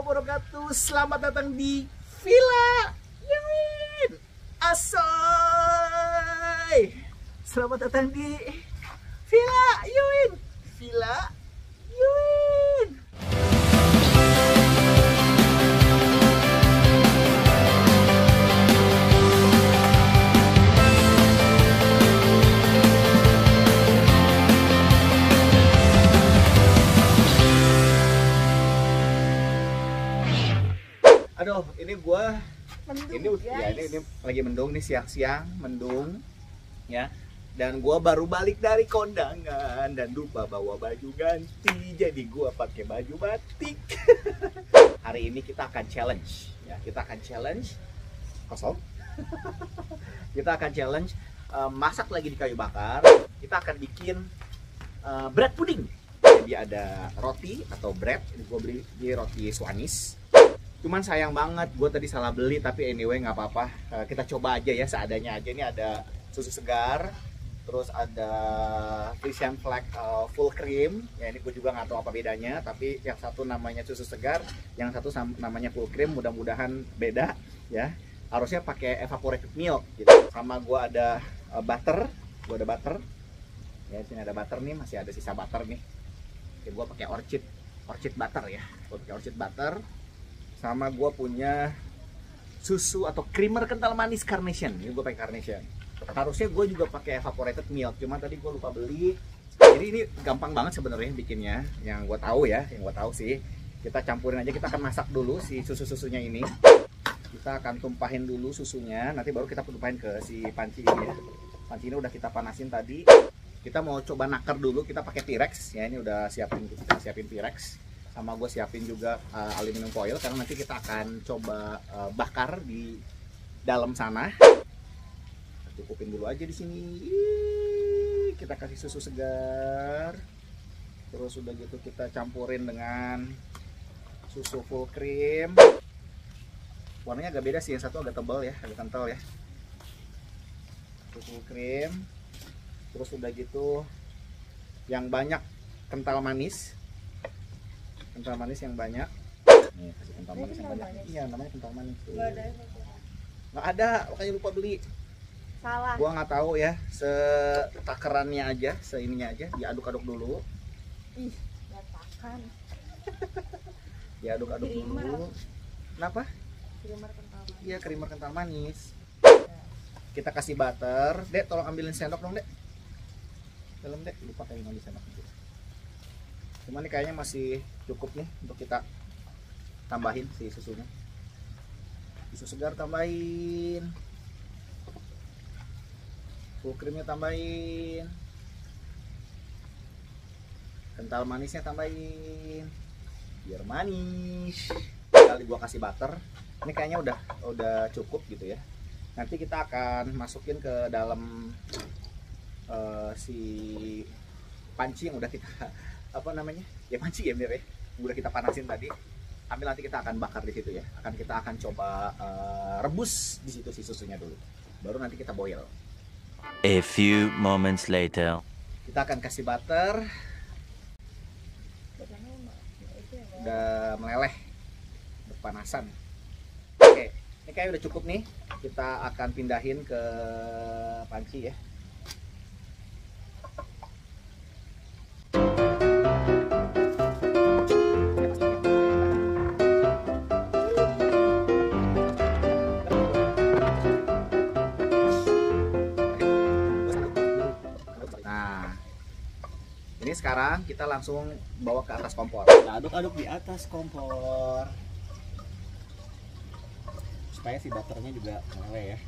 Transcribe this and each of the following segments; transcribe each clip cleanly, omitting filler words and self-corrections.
wabarakatuh. Selamat datang di Villa Yuin Asoy. Selamat datang di Villa Yuin. Villa Yuin. Aduh, ini gua mendung, ini lagi mendung nih, siang-siang mendung ya. Dan gua baru balik dari kondangan dan lupa bawa baju ganti, jadi gua pakai baju batik. Hari ini kita akan challenge ya, kita akan challenge kosong. Kita akan challenge masak lagi di kayu bakar. Kita akan bikin bread pudding. Jadi ada roti atau bread, ini gua beli di roti Swanis. Cuman sayang banget, gue tadi salah beli, tapi anyway nggak apa-apa. Kita coba aja ya, seadanya aja. Ini ada susu segar, terus ada Frisian Flag full cream. Ya ini gue juga nggak tahu apa bedanya, tapi yang satu namanya susu segar, yang satu namanya full cream. Mudah-mudahan beda ya. Harusnya pakai evaporated milk gitu. Sama gue ada butter, Ya sini ada butter nih, masih ada sisa butter nih. Oke, gue pakai orchid butter ya. Gue pakai orchid butter. Sama gue punya susu atau creamer kental manis Carnation. Ini gue pakai Carnation. Harusnya gue juga pakai evaporated milk, cuma tadi gue lupa beli. Jadi ini gampang banget sebenarnya bikinnya. Yang gue tahu ya, sih, kita campurin aja. Kita akan masak dulu si susunya ini. Kita akan tumpahin dulu susunya. Nanti baru kita tumpahin ke si panci ini ya. Panci ini udah kita panasin tadi. Kita mau coba nakar dulu. Kita pakai Pyrex ya. Ini udah kita siapin Pyrex. Sama gue siapin juga aluminium foil karena nanti kita akan coba bakar di dalam sana. Cukupin dulu aja di sini. Kita kasih susu segar. Terus udah gitu kita campurin dengan susu full cream. Warnanya agak beda sih, yang satu agak tebal ya, agak kental ya. Susu full cream. Terus udah gitu yang banyak kental manis. Kental manis yang banyak. Nih, kasih kental manis yang banyak. Iya, namanya kental manis. Nggak ada, makanya lupa beli. Salah. Gua nggak tahu ya, setakarannya aja, seininya aja, diaduk-aduk dulu. Ih, berantakan. Diaduk-aduk dulu. Kenapa? Creamer kental manis. Iya, creamer kental manis. Kita kasih butter. Dek, tolong ambilin sendok dong, Dek. Dalam, Dek. Lupa kayak ngambil sendok. Cuman ini kayaknya masih cukup nih untuk kita tambahin si susunya. Susu segar tambahin, full creamnya tambahin, kental manisnya tambahin, biar manis. Kali gua kasih butter, ini kayaknya udah cukup gitu ya. Nanti kita akan masukin ke dalam si panci yang udah kita panci ya bener ya, udah kita panasin tadi. Ambil, nanti kita akan bakar di situ ya. Kita akan coba rebus di situ si susunya dulu. Baru nanti kita boil. A few moments later. Kita akan kasih butter. Udah meleleh, berpanasan. Oke, ini kayaknya udah cukup nih. Kita akan pindahin ke panci ya. Sekarang kita langsung bawa ke atas kompor. Kita aduk-aduk di atas kompor supaya si butternya juga meleleh ya.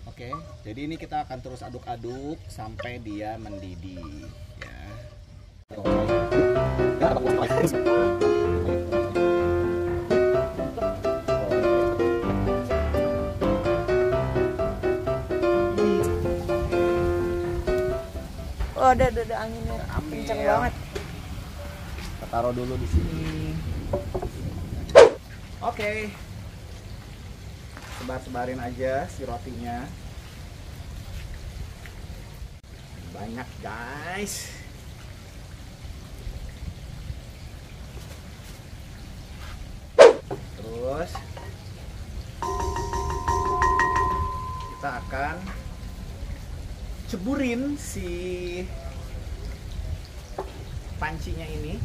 Oke, jadi ini kita akan terus aduk-aduk sampai dia mendidih ya. Oh, ada anginnya kencang banget. Kita taruh dulu di sini. Oke. Sebar-sebarin aja si rotinya. Banyak guys. leburin si pancinya ini.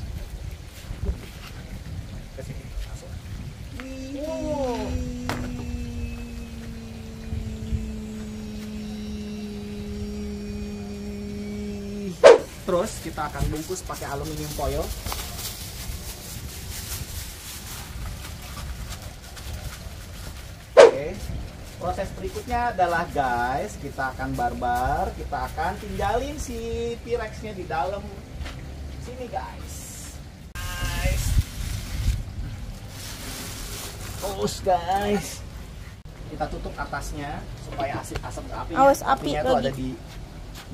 Ke sini langsung. Terus kita akan bungkus pakai aluminium foil. Oke. Proses berikutnya adalah guys, kita akan barbar, kita akan tinggalin si T-Rex-nya di dalam sini guys. Terus guys, kita tutup atasnya supaya asap api Awas api apinya tuh lagi. ada di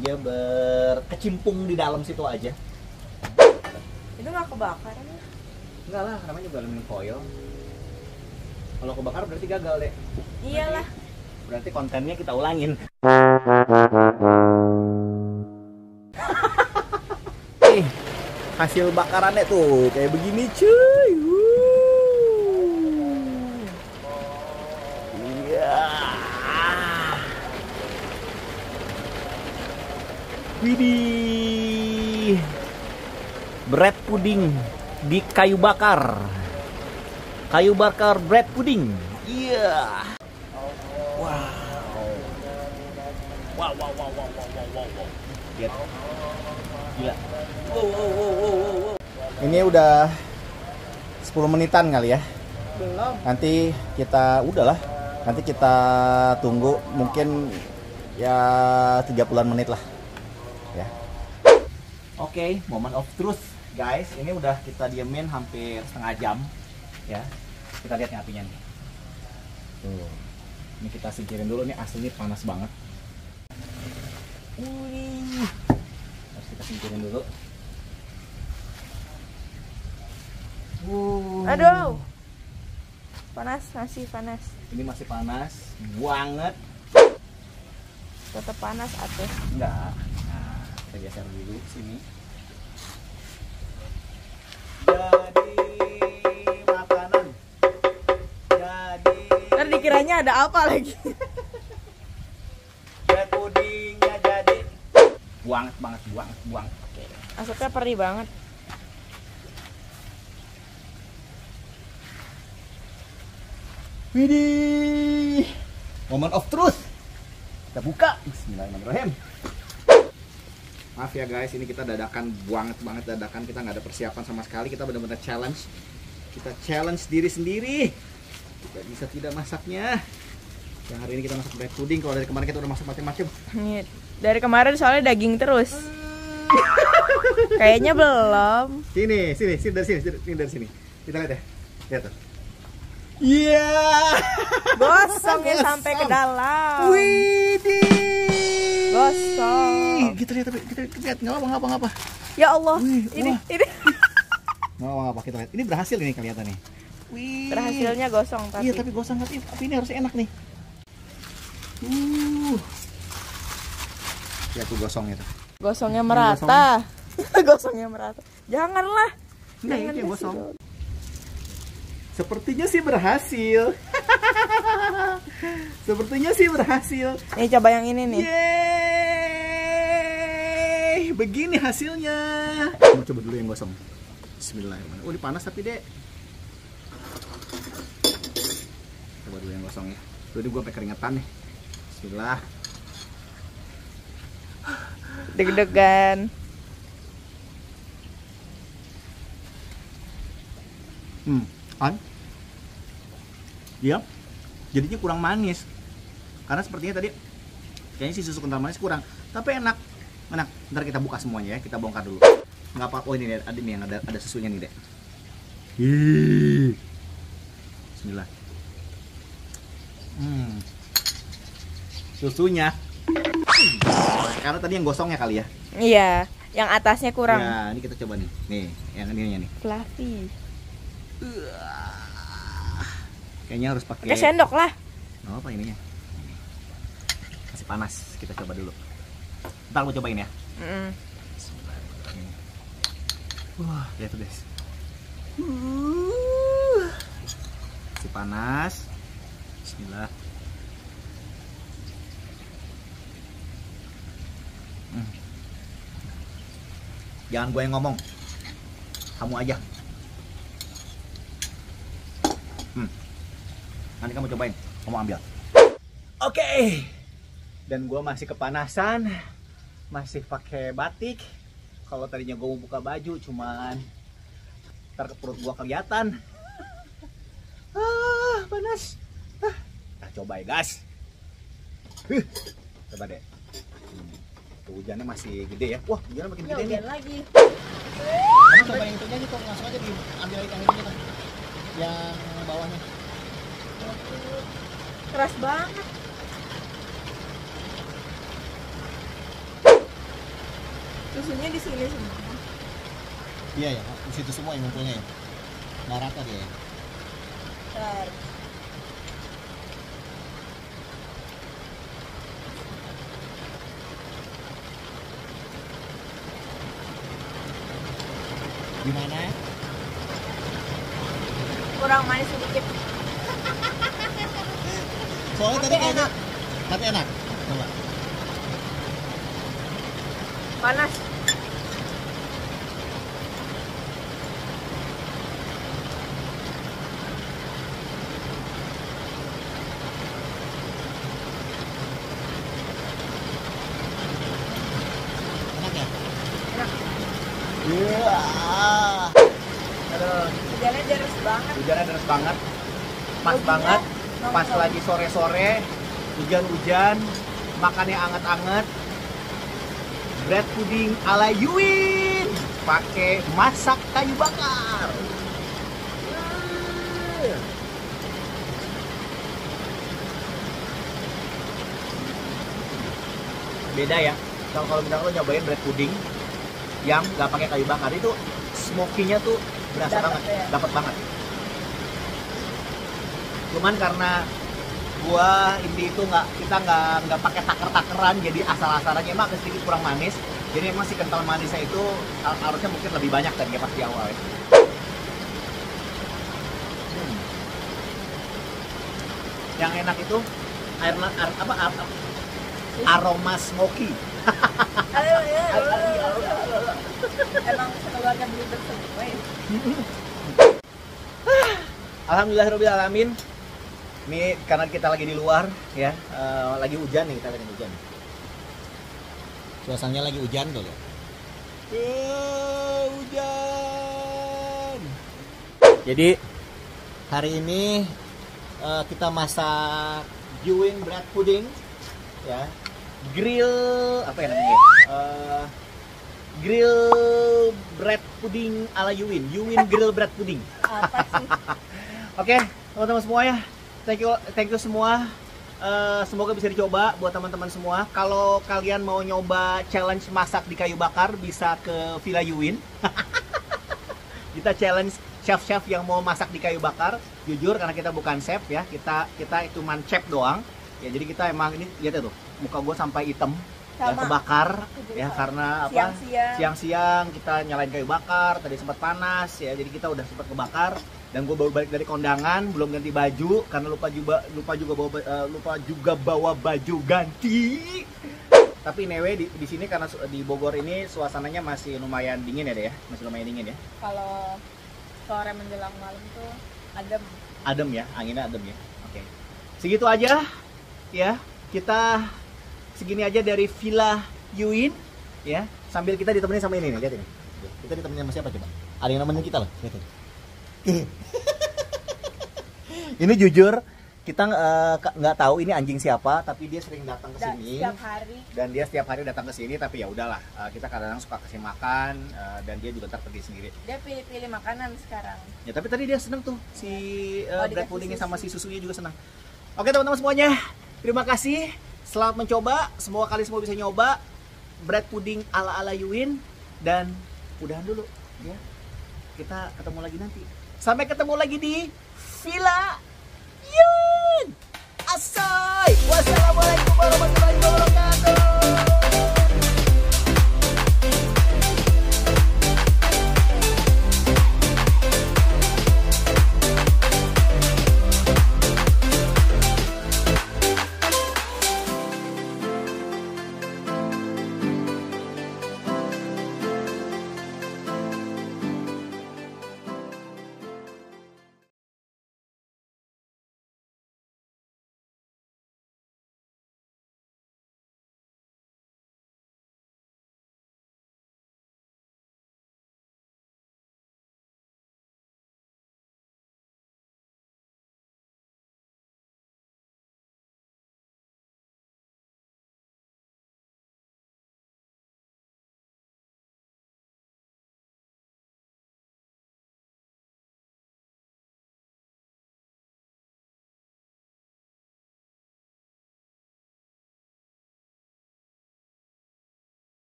dia berkecimpung di dalam situ aja. Itu nggak kebakar? Enggak lah, namanya juga aluminium foil. Kalau kebakar berarti gagal deh. Iyalah. Berarti kontennya kita ulangin. Hasil bakarannya tuh kayak begini cuy. Iya. Widih. Bread pudding di kayu bakar. Kayu bakar bread pudding. Iya. Wow. Lihat. Gila. Wow. Ini udah 10 menitan kali ya. Belum. Nanti kita nanti kita tunggu mungkin ya 30-an menit lah. Ya. Oke, moment of truth, guys. Ini udah kita diemin hampir setengah jam. Ya. Kita lihat nih apinya nih. Tuh. Ini kita singkirin dulu nih, asli panas banget. Harus kita singkirin dulu. Aduh. Panas, masih panas. Ini masih panas banget. Tetap panas atuh. Enggak. Nah, kita geser dulu sini. Jadi makanan. Jadi. Ntar dikiranya ada apa lagi? Bread pudingnya jadi. Buang. Oke. Asapnya perih banget. Widih. Moment of truth. Kita buka. Bismillahirrahmanirrahim. Maaf ya guys, ini kita dadakan banget dadakan. Kita nggak ada persiapan sama sekali. Kita benar-benar challenge. Kita challenge diri sendiri. Tidak bisa tidak masaknya. Yang hari ini kita masak bread pudding. Kalau dari kemarin kita udah masak macam-macam. Dari kemarin soalnya daging terus. Kayaknya belum. Sini dari sini. Kita lihat ya. Lihat tuh. Iya. Gosongnya sampai ke dalam. Widih. Gosong. Kita lihat nggak apa. Ya Allah. Wih, Ini wah. Nggak apa kita lihat. Ini berhasil ini kelihatannya. Wih. berhasilnya gosong tapi. Iya tapi gosong tapi ini harus enak nih. Ya tuh gosongnya tuh. Gosongnya merata. Gosongnya merata. Janganlah. Enggak Jangan ini yang gosong. disitu. Sepertinya sih berhasil. Sepertinya sih berhasil. Nih coba yang ini nih. Yeay, begini hasilnya. Mau coba dulu yang gosong. Bismillahirrahmanirrahim. Oh, ini panas tapi, Dek. Coba dulu yang gosong ya. Tadi gue sampai keringetan nih. Bismillah. Deg-degan. Kan? Dia jadinya kurang manis. Karena sepertinya tadi kayaknya si susu kental manis kurang. Tapi enak. Enak. Ntar kita buka semuanya ya. Kita bongkar dulu. Nggak apa. Oh ini nih, ada nih yang ada susunya nih, Dek. Bismillah. Susunya. Karena tadi yang gosongnya kali ya. Iya, yang atasnya kurang. Ya, ini kita coba nih. Nih, yang ininya nih. Fluffy. Kayaknya harus pakai. Pakai sendok lah. Oh, apa ininya? Masih panas. Kita coba dulu. Ntar gue cobain ya. Wah, lihat tuh guys. Masih panas. Bismillah. Jangan gue yang ngomong, kamu aja. Nanti kamu cobain, kamu ambil. Oke. Dan gue masih kepanasan, masih pakai batik. Kalau tadinya gue mau buka baju, cuman ntar ke perut gue kelihatan. Panas. Nah, coba ya guys. Coba deh. Tuh, hujannya masih gede ya. Wah, hujannya makin gede nih. Hujan lagi. Kamu coba yang itunya gitu, langsung aja diambil ikan ini gitu. Yang bawahnya. Keras banget. Susunya di sini semua. Iya ya, di situ semua yang ngumpulnya ya. Nggak rata dia ya. Bentar. Gimana? Kurang manis sedikit. Soalnya tadi kayaknya tapi enak. Coba. Panas. Enak ya? Enak. Iya. Aduh, Hujannya deras banget. hujannya deras banget. Pas Hujannya banget. Pas nongkrong. lagi sore-sore, hujan-hujan, makannya anget-anget. Bread pudding ala Yuin, pakai masak kayu bakar. Beda ya. Kalau misalnya lo nyobain bread pudding yang nggak pakai kayu bakar, itu smoky-nya tuh berasa Dapet banget, ya. dapat banget. Cuman karena gua ini itu kita nggak pakai taker-takeran, jadi asal-asalannya emang agak sedikit kurang manis. Jadi emang si kental manisnya itu harusnya mungkin lebih banyak tadi ya pas di awal ya. Yang enak itu aroma smoky. Emang keluarga belibet semua ya. Alhamdulillahirobbilalamin. Ini karena kita lagi di luar ya, lagi hujan nih, kita lagi hujan. Suasananya lagi hujan tuh ya. Hujan. Jadi hari ini kita masak Yuin bread pudding ya. Grill apa ya namanya? Grill bread pudding ala Yuin. Yuin grill bread pudding. Apa sih? Oke, teman-teman semua ya. Thank you semua. Semoga bisa dicoba buat teman-teman semua. Kalau kalian mau nyoba challenge masak di kayu bakar, bisa ke Villa Yuin. Kita challenge chef-chef yang mau masak di kayu bakar. Jujur karena kita bukan chef ya, kita cuma chef doang. Ya jadi kita emang ini lihat ya tuh, muka gue sampai hitam. Ya, Sama. kebakar ya karena apa? Siang-siang kita nyalain kayu bakar, tadi sempat panas ya. Jadi kita udah sempat kebakar. Dan gue baru balik dari kondangan, belum ganti baju karena lupa juga bawa baju ganti. Tapi anyway di sini karena di Bogor ini suasananya masih lumayan dingin ya deh ya, masih lumayan dingin ya. Kalau sore menjelang malam tuh adem. Adem ya, anginnya adem ya. Oke. Segitu aja ya. Kita segini aja dari Villa Yuin ya. Sambil kita ditemenin sama ini nih, lihat ini. Kita ditemenin sama siapa coba? Ada yang nemenin kita loh, lihat ini. Ini jujur kita nggak tahu ini anjing siapa, tapi dia sering datang ke sini. Setiap hari. Dan dia setiap hari datang ke sini, tapi ya udahlah, kita kadang-kadang suka kasih makan dan dia juga ntar pergi sendiri. Dia pilih-pilih makanan sekarang. Ya tapi tadi dia seneng tuh si bread dikasih puddingnya susu. sama si susunya juga senang. Oke teman-teman semuanya, terima kasih. Selamat mencoba. Semoga kalian semua bisa nyoba bread pudding ala Yuin. Dan udahan dulu ya. Kita ketemu lagi nanti. Sampai ketemu lagi di Villa Yuin. Asai. Wassalamualaikum warahmatullahi wabarakatuh.